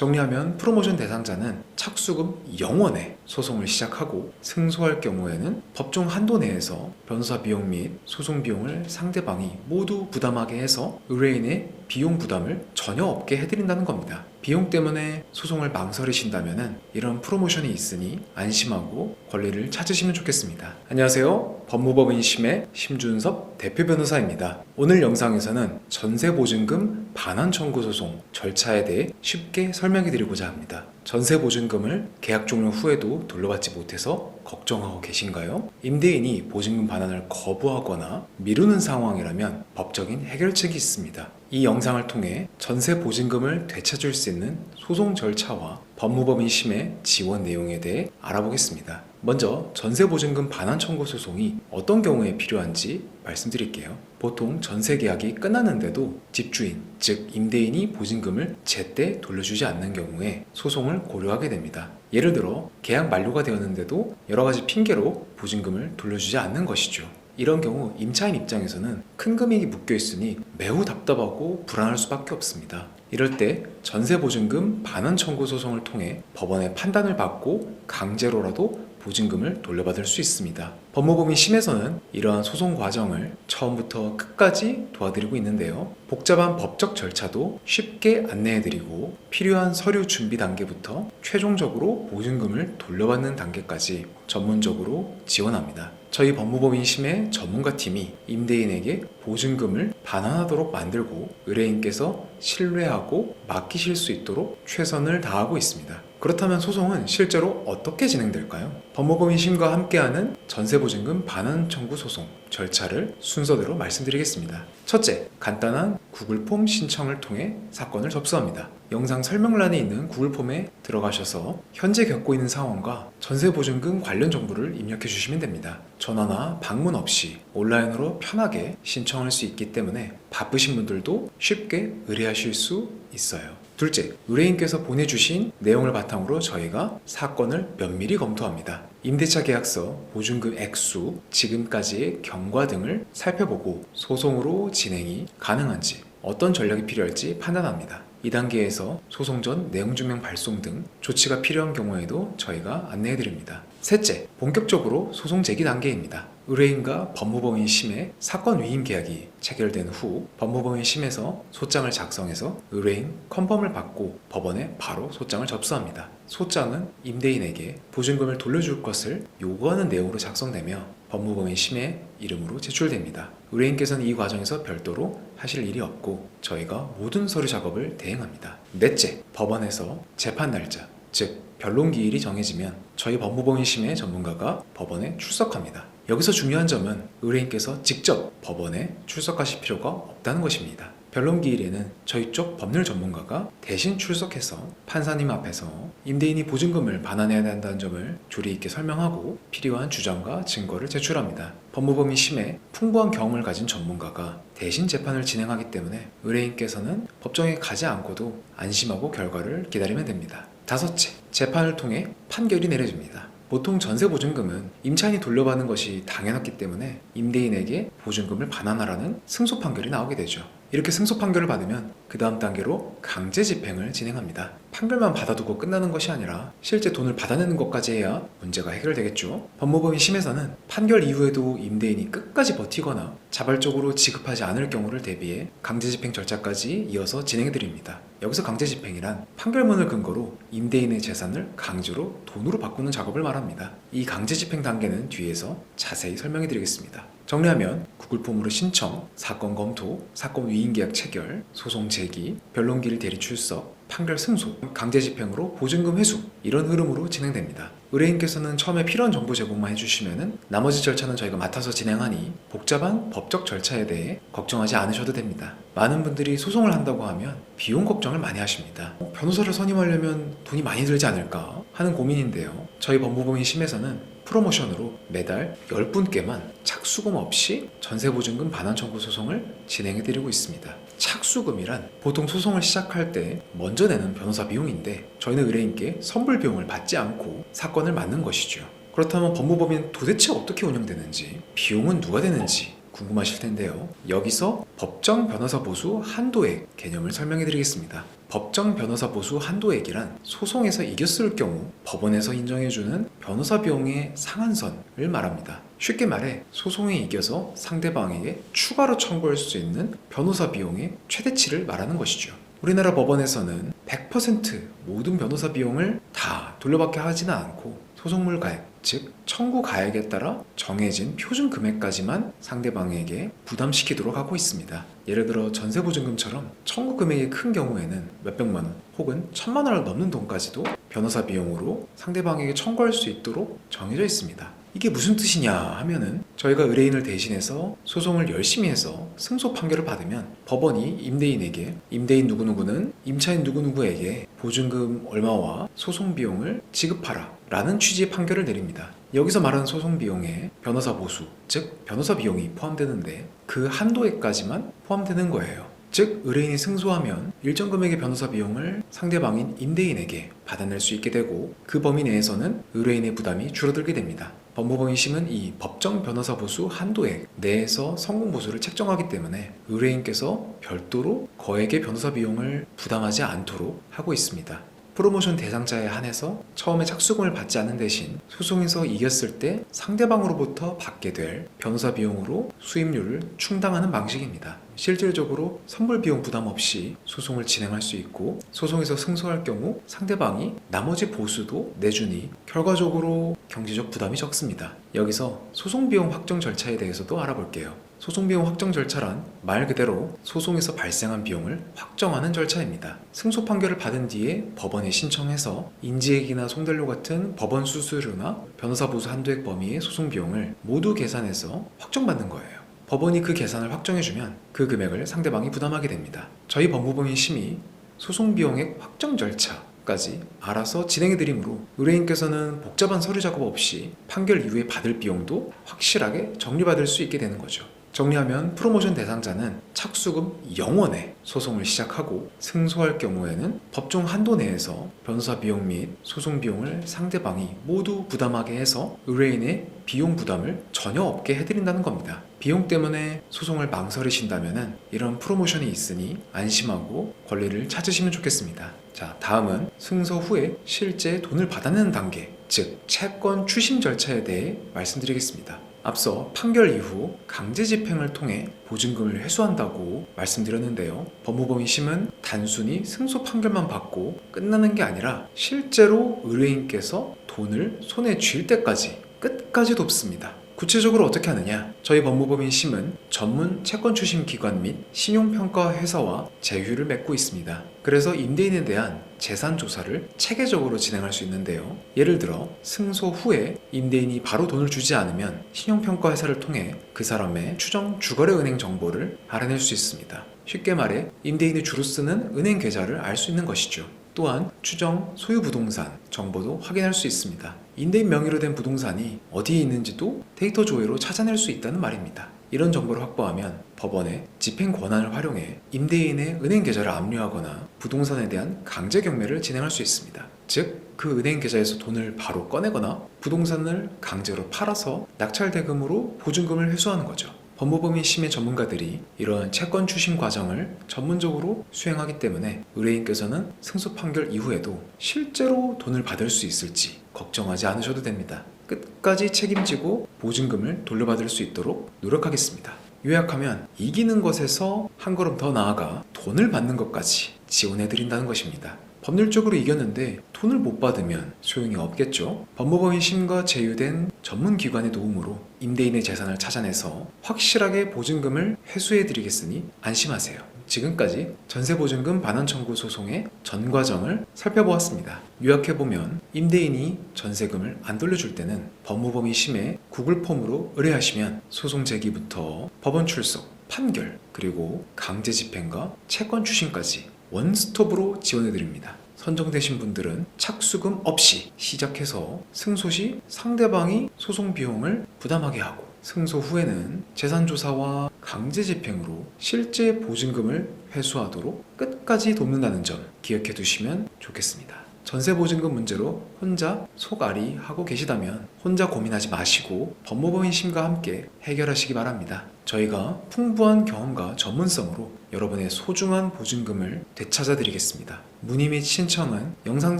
정리하면 프로모션 대상자는 착수금 0원에 소송을 시작하고 승소할 경우에는 법정 한도 내에서 변호사 비용 및 소송 비용을 상대방이 모두 부담하게 해서 의뢰인의 비용 부담을 전혀 없게 해드린다는 겁니다. 비용 때문에 소송을 망설이신다면 이런 프로모션이 있으니 안심하고 권리를 찾으시면 좋겠습니다. 안녕하세요. 법무법인 심의 심준섭 대표 변호사입니다. 오늘 영상에서는 전세보증금 반환 청구 소송 절차에 대해 쉽게 설명해 드리고자 합니다. 전세보증금을 계약 종료 후에도 돌려받지 못해서 걱정하고 계신가요? 임대인이 보증금 반환을 거부하거나 미루는 상황이라면 법적인 해결책이 있습니다. 이 영상을 통해 전세보증금을 되찾을 수 있는 소송 절차와 법무법인 심의 지원 내용에 대해 알아보겠습니다. 먼저 전세보증금 반환 청구 소송이 어떤 경우에 필요한지 말씀드릴게요. 보통 전세계약이 끝났는데도 집주인, 즉 임대인이 보증금을 제때 돌려주지 않는 경우에 소송을 고려하게 됩니다. 예를 들어 계약 만료가 되었는데도 여러 가지 핑계로 보증금을 돌려주지 않는 것이죠. 이런 경우 임차인 입장에서는 큰 금액이 묶여 있으니 매우 답답하고 불안할 수밖에 없습니다. 이럴 때 전세보증금 반환 청구 소송을 통해 법원의 판단을 받고 강제로라도 보증금을 돌려받을 수 있습니다. 법무법인 심에서는 이러한 소송 과정을 처음부터 끝까지 도와드리고 있는데요. 복잡한 법적 절차도 쉽게 안내해드리고 필요한 서류 준비 단계부터 최종적으로 보증금을 돌려받는 단계까지 전문적으로 지원합니다. 저희 법무법인 심의 전문가팀이 임대인에게 보증금을 반환하도록 만들고 의뢰인께서 신뢰하고 맡기실 수 있도록 최선을 다하고 있습니다. 그렇다면 소송은 실제로 어떻게 진행될까요? 법무법인 심과 함께하는 전세보증금 반환 청구 소송 절차를 순서대로 말씀드리겠습니다. 첫째, 간단한 구글 폼 신청을 통해 사건을 접수합니다. 영상 설명란에 있는 구글 폼에 들어가셔서 현재 겪고 있는 상황과 전세보증금 관련 정보를 입력해 주시면 됩니다. 전화나 방문 없이 온라인으로 편하게 신청할 수 있기 때문에 바쁘신 분들도 쉽게 의뢰하실 수 있어요. 둘째, 의뢰인께서 보내주신 내용을 바탕으로 저희가 사건을 면밀히 검토합니다. 임대차 계약서, 보증금 액수, 지금까지의 경과 등을 살펴보고 소송으로 진행이 가능한지, 어떤 전략이 필요할지 판단합니다. 이 단계에서 소송 전 내용증명 발송 등 조치가 필요한 경우에도 저희가 안내해드립니다. 셋째, 본격적으로 소송 제기 단계입니다. 의뢰인과 법무법인 심의 사건 위임 계약이 체결된 후 법무법인 심에서 소장을 작성해서 의뢰인 컨펌을 받고 법원에 바로 소장을 접수합니다. 소장은 임대인에게 보증금을 돌려줄 것을 요구하는 내용으로 작성되며 법무법인 심의 이름으로 제출됩니다. 의뢰인께서는 이 과정에서 별도로 하실 일이 없고 저희가 모든 서류 작업을 대행합니다. 넷째, 법원에서 재판 날짜, 즉 변론기일이 정해지면 저희 법무법인 심의 전문가가 법원에 출석합니다. 여기서 중요한 점은 의뢰인께서 직접 법원에 출석하실 필요가 없다는 것입니다. 변론기일에는 저희 쪽 법률 전문가가 대신 출석해서 판사님 앞에서 임대인이 보증금을 반환해야 한다는 점을 조리 있게 설명하고 필요한 주장과 증거를 제출합니다. 법무법인 심의 풍부한 경험을 가진 전문가가 대신 재판을 진행하기 때문에 의뢰인께서는 법정에 가지 않고도 안심하고 결과를 기다리면 됩니다. 다섯째, 재판을 통해 판결이 내려집니다. 보통 전세보증금은 임차인이 돌려받는 것이 당연하기 때문에 임대인에게 보증금을 반환하라는 승소 판결이 나오게 되죠. 이렇게 승소 판결을 받으면 그 다음 단계로 강제 집행을 진행합니다. 판결만 받아두고 끝나는 것이 아니라 실제 돈을 받아내는 것까지 해야 문제가 해결되겠죠. 법무법인 심에서는 판결 이후에도 임대인이 끝까지 버티거나 자발적으로 지급하지 않을 경우를 대비해 강제 집행 절차까지 이어서 진행해드립니다. 여기서 강제 집행이란 판결문을 근거로 임대인의 재산을 강제로 돈으로 바꾸는 작업을 말합니다. 이 강제 집행 단계는 뒤에서 자세히 설명해 드리겠습니다. 정리하면 구글 폼으로 신청, 사건 검토, 사건 위임 계약 체결, 소송 제기, 변론기일 대리 출석, 판결 승소, 강제 집행으로 보증금 회수, 이런 흐름으로 진행됩니다. 의뢰인께서는 처음에 필요한 정보 제공만 해주시면 나머지 절차는 저희가 맡아서 진행하니 복잡한 법적 절차에 대해 걱정하지 않으셔도 됩니다. 많은 분들이 소송을 한다고 하면 비용 걱정을 많이 하십니다. 변호사를 선임하려면 돈이 많이 들지 않을까 하는 고민인데요. 저희 법무법인 심에서는 프로모션으로 매달 10분께만 착수금 없이 전세보증금 반환 청구 소송을 진행해드리고 있습니다. 착수금이란 보통 소송을 시작할 때 먼저 내는 변호사 비용인데 저희는 의뢰인께 선불 비용을 받지 않고 사건을 맡는 것이죠. 그렇다면 법무법인 도대체 어떻게 운영되는지, 비용은 누가 되는지 궁금하실 텐데요. 여기서 법정 변호사 보수 한도액 개념을 설명해 드리겠습니다. 법정 변호사 보수 한도액이란 소송에서 이겼을 경우 법원에서 인정해주는 변호사 비용의 상한선을 말합니다. 쉽게 말해 소송에 이겨서 상대방에게 추가로 청구할 수 있는 변호사 비용의 최대치를 말하는 것이죠. 우리나라 법원에서는 100% 모든 변호사 비용을 다 돌려받게 하지는 않고 소송물 가액, 즉 청구 가액에 따라 정해진 표준 금액까지만 상대방에게 부담시키도록 하고 있습니다. 예를 들어 전세보증금처럼 청구 금액이 큰 경우에는 몇백만 원 혹은 1,000만 원을 넘는 돈까지도 변호사 비용으로 상대방에게 청구할 수 있도록 정해져 있습니다. 이게 무슨 뜻이냐 하면은 저희가 의뢰인을 대신해서 소송을 열심히 해서 승소 판결을 받으면 법원이 임대인에게 임대인 누구누구는 임차인 누구누구에게 보증금 얼마와 소송 비용을 지급하라 라는 취지의 판결을 내립니다. 여기서 말하는 소송 비용에 변호사 보수, 즉 변호사 비용이 포함되는데 그 한도액까지만 포함되는 거예요. 즉 의뢰인이 승소하면 일정 금액의 변호사 비용을 상대방인 임대인에게 받아낼 수 있게 되고 그 범위 내에서는 의뢰인의 부담이 줄어들게 됩니다. 법무부 1심은 이 법정 변호사 보수 한도액 내에서 성공 보수를 책정하기 때문에 의뢰인께서 별도로 거액의 변호사 비용을 부담하지 않도록 하고 있습니다. 프로모션 대상자에 한해서 처음에 착수금을 받지 않는 대신 소송에서 이겼을 때 상대방으로부터 받게 될 변호사 비용으로 수임료를 충당하는 방식입니다. 실질적으로 선불 비용 부담 없이 소송을 진행할 수 있고 소송에서 승소할 경우 상대방이 나머지 보수도 내주니 결과적으로 경제적 부담이 적습니다. 여기서 소송 비용 확정 절차에 대해서도 알아볼게요. 소송비용 확정 절차란 말 그대로 소송에서 발생한 비용을 확정하는 절차입니다. 승소 판결을 받은 뒤에 법원에 신청해서 인지액이나 송달료 같은 법원 수수료나 변호사 보수 한도액 범위의 소송 비용을 모두 계산해서 확정받는 거예요. 법원이 그 계산을 확정해주면 그 금액을 상대방이 부담하게 됩니다. 저희 법무법인 심의 소송비용액 확정 절차까지 알아서 진행해드리므로 의뢰인께서는 복잡한 서류 작업 없이 판결 이후에 받을 비용도 확실하게 정리받을 수 있게 되는 거죠. 정리하면 프로모션 대상자는 착수금 0원에 소송을 시작하고 승소할 경우에는 법정 한도 내에서 변호사 비용 및 소송 비용을 상대방이 모두 부담하게 해서 의뢰인의 비용 부담을 전혀 없게 해드린다는 겁니다. 비용 때문에 소송을 망설이신다면 이런 프로모션이 있으니 안심하고 권리를 찾으시면 좋겠습니다. 자, 다음은 승소 후에 실제 돈을 받아내는 단계, 즉 채권 추심 절차에 대해 말씀드리겠습니다. 앞서 판결 이후 강제 집행을 통해 보증금을 회수한다고 말씀드렸는데요. 법무부 1심은 단순히 승소 판결만 받고 끝나는 게 아니라 실제로 의뢰인께서 돈을 손에 쥘 때까지 끝까지 돕습니다. 구체적으로 어떻게 하느냐? 저희 법무법인 1심은 전문 채권 추심 기관 및 신용평가 회사와 제휴를 맺고 있습니다. 그래서 임대인에 대한 재산 조사를 체계적으로 진행할 수 있는데요. 예를 들어 승소 후에 임대인이 바로 돈을 주지 않으면 신용평가 회사를 통해 그 사람의 추정 주거래 은행 정보를 알아낼 수 있습니다. 쉽게 말해 임대인이 주로 쓰는 은행 계좌를 알 수 있는 것이죠. 또한 추정 소유 부동산 정보도 확인할 수 있습니다. 임대인 명의로 된 부동산이 어디에 있는지도 데이터 조회로 찾아낼 수 있다는 말입니다. 이런 정보를 확보하면 법원의 집행 권한을 활용해 임대인의 은행 계좌를 압류하거나 부동산에 대한 강제 경매를 진행할 수 있습니다. 즉, 그 은행 계좌에서 돈을 바로 꺼내거나 부동산을 강제로 팔아서 낙찰 대금으로 보증금을 회수하는 거죠. 법무법인 심의 전문가들이 이러한 채권 추심 과정을 전문적으로 수행하기 때문에 의뢰인께서는 승소 판결 이후에도 실제로 돈을 받을 수 있을지 걱정하지 않으셔도 됩니다. 끝까지 책임지고 보증금을 돌려받을 수 있도록 노력하겠습니다. 요약하면 이기는 것에서 한 걸음 더 나아가 돈을 받는 것까지 지원해드린다는 것입니다. 법률적으로 이겼는데 돈을 못 받으면 소용이 없겠죠. 법무법인 심과 제휴된 전문기관의 도움으로 임대인의 재산을 찾아내서 확실하게 보증금을 회수해드리겠으니 안심하세요. 지금까지 전세보증금 반환 청구 소송의 전 과정을 살펴보았습니다. 요약해보면 임대인이 전세금을 안 돌려줄 때는 법무법인 심의 구글 폼으로 의뢰하시면 소송 제기부터 법원 출석, 판결, 그리고 강제 집행과 채권 추심까지 원스톱으로 지원해드립니다. 선정되신 분들은 착수금 없이 시작해서 승소 시 상대방이 소송 비용을 부담하게 하고 승소 후에는 재산조사와 강제 집행으로 실제 보증금을 회수하도록 끝까지 돕는다는 점 기억해 두시면 좋겠습니다. 전세보증금 문제로 혼자 속앓이 하고 계시다면 혼자 고민하지 마시고 법무법인심과 함께 해결하시기 바랍니다. 저희가 풍부한 경험과 전문성으로 여러분의 소중한 보증금을 되찾아 드리겠습니다. 문의 및 신청은 영상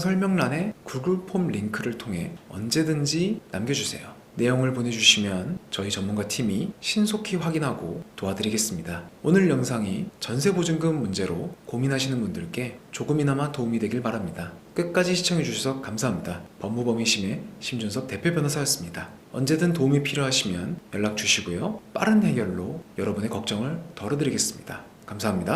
설명란에 구글 폼 링크를 통해 언제든지 남겨주세요. 내용을 보내주시면 저희 전문가 팀이 신속히 확인하고 도와드리겠습니다. 오늘 영상이 전세보증금 문제로 고민하시는 분들께 조금이나마 도움이 되길 바랍니다. 끝까지 시청해주셔서 감사합니다. 법무법인심의 심준섭 대표 변호사였습니다. 언제든 도움이 필요하시면 연락 주시고요. 빠른 해결로 여러분의 걱정을 덜어드리겠습니다. 감사합니다.